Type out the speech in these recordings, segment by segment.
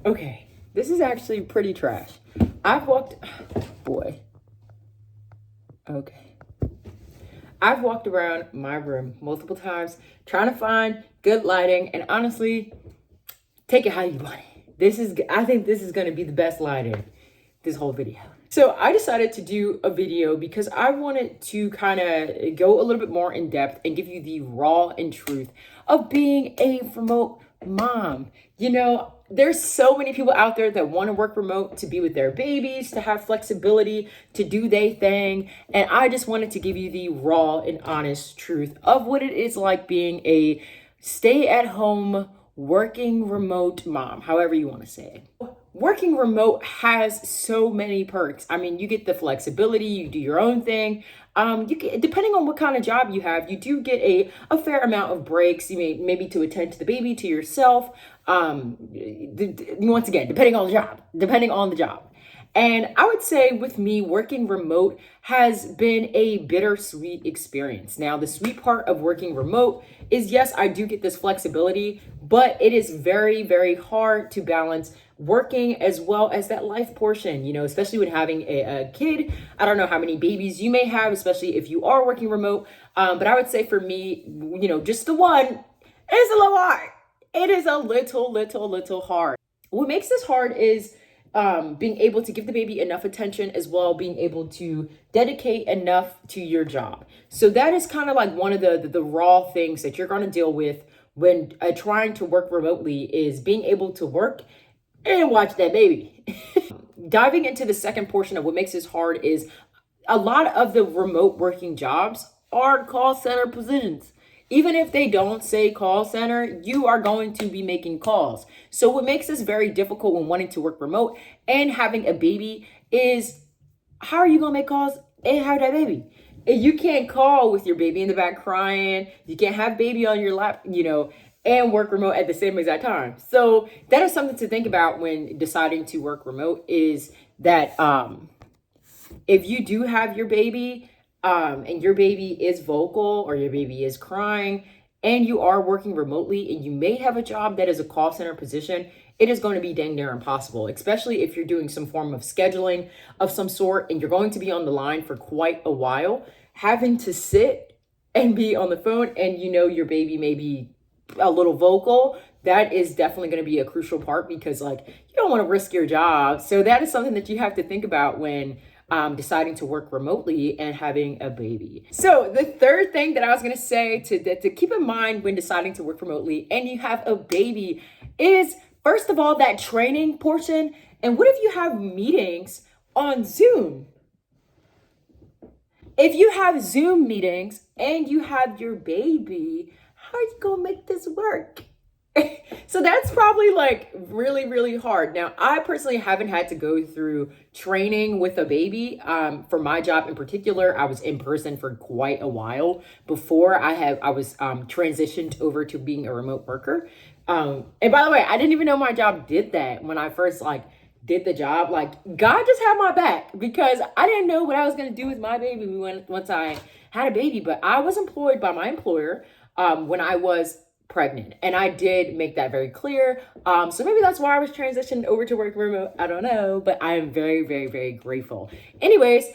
Okay, this is actually pretty trash. I've walked, boy, okay. I've walked around my room multiple times trying to find good lighting, and honestly, take it how you want it. I think this is gonna be the best lighting this whole video. So I decided to do a video because I wanted to kind of go a little bit more in depth and give you the raw and truth of being a remote mom. You know, there's so many people out there that want to work remote to be with their babies, to have flexibility, to do their thing. And I just wanted to give you the raw and honest truth of what it is like being a stay-at-home working remote mom, however you want to say it. Working remote has so many perks. I mean, you get the flexibility, you do your own thing. You get, depending on what kind of job you have, you do get a fair amount of breaks. You may maybe to attend to the baby, to yourself. Once again, depending on the job. And I would say with me, working remote has been a bittersweet experience. Now, the sweet part of working remote is, yes, I do get this flexibility, but it is very, very hard to balance working as well as that life portion, you know, especially when having a kid. I don't know how many babies you may have, especially if you are working remote. But I would say for me, you know, just the one is a little hard. It is a little hard. What makes this hard is being able to give the baby enough attention, as well being able to dedicate enough to your job. So that is kind of like one of the raw things that you're going to deal with when trying to work remotely, is being able to work and watch that baby. Diving into the second portion of what makes this hard is a lot of the remote working jobs are call center positions. Even if they don't say call center, you are going to be making calls. So what makes this very difficult when wanting to work remote and having a baby is, how are you going to make calls and have that baby? You can't call with your baby in the back crying. You can't have baby on your lap, you know, and work remote at the same exact time. So that is something to think about when deciding to work remote, is that if you do have your baby, and your baby is vocal or your baby is crying and you are working remotely and you may have a job that is a call center position, it is going to be dang near impossible, especially if you're doing some form of scheduling of some sort and you're going to be on the line for quite a while. Having to sit and be on the phone, and you know your baby may be a little vocal, that is definitely going to be a crucial part, because like, you don't want to risk your job. So that is something that you have to think about when deciding to work remotely and having a baby. So the third thing that I was going to say to keep in mind when deciding to work remotely and you have a baby is, first of all, that training portion. And what if you have meetings on Zoom? If you have Zoom meetings and you have your baby, how are you going to make this work? So that's probably like really, really hard. Now, I personally haven't had to go through training with a baby. For my job in particular, I was in person for quite a while before I was transitioned over to being a remote worker. And by the way, I didn't even know my job did that when I first did the job. Like, God just had my back, because I didn't know what I was going to do with my baby once I had a baby. But I was employed by my employer when I was pregnant, and I did make that very clear. So maybe that's why I was transitioned over to work remote. I don't know, but I am very, very, very grateful. Anyways,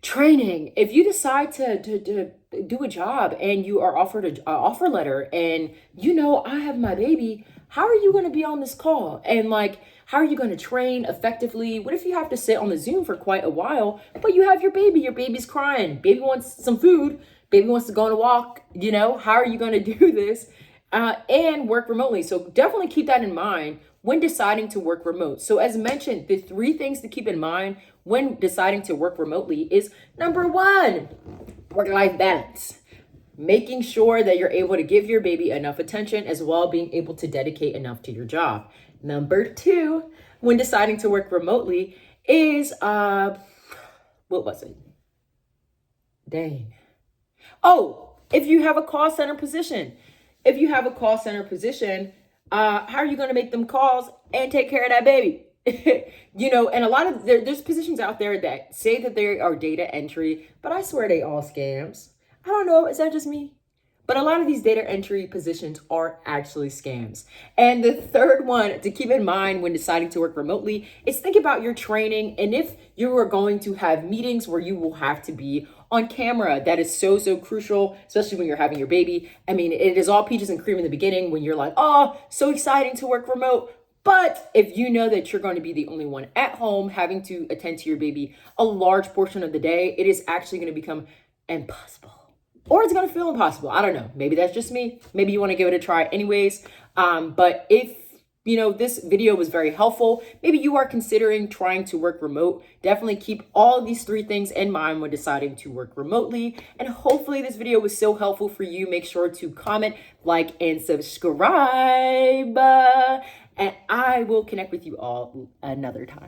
training. If you decide to do a job and you are offered an offer letter, and you know, I have my baby, how are you going to be on this call? And like, how are you going to train effectively? What if you have to sit on the Zoom for quite a while, but you have your baby's crying, baby wants some food, baby wants to go on a walk, you know, how are you going to do this? And work remotely. So definitely keep that in mind when deciding to work remote. So as mentioned, the 3 things to keep in mind when deciding to work remotely is, number 1, work-life balance. Making sure that you're able to give your baby enough attention, as well being able to dedicate enough to your job. Number 2, when deciding to work remotely is, what was it? Dang. Oh, if you have a call center position. If you have a call center position, how are you going to make them calls and take care of that baby? You know, and a lot of there's positions out there that say that they are data entry, but I swear they all scams. I don't know. Is that just me? but a lot of these data entry positions are actually scams. And the third one to keep in mind when deciding to work remotely is think about your training and if you are going to have meetings where you will have to be on camera. That is so, so crucial, especially when you're having your baby. I mean, it is all peaches and cream in the beginning when you're like, oh, so exciting to work remote. But if you know that you're going to be the only one at home having to attend to your baby a large portion of the day, it is actually going to become impossible. Or it's going to feel impossible. I don't know. Maybe that's just me. Maybe you want to give it a try anyways. But if this video was very helpful, maybe you are considering trying to work remote, definitely keep all of these 3 things in mind when deciding to work remotely. And hopefully this video was so helpful for you. Make sure to comment, like, and subscribe. And I will connect with you all another time.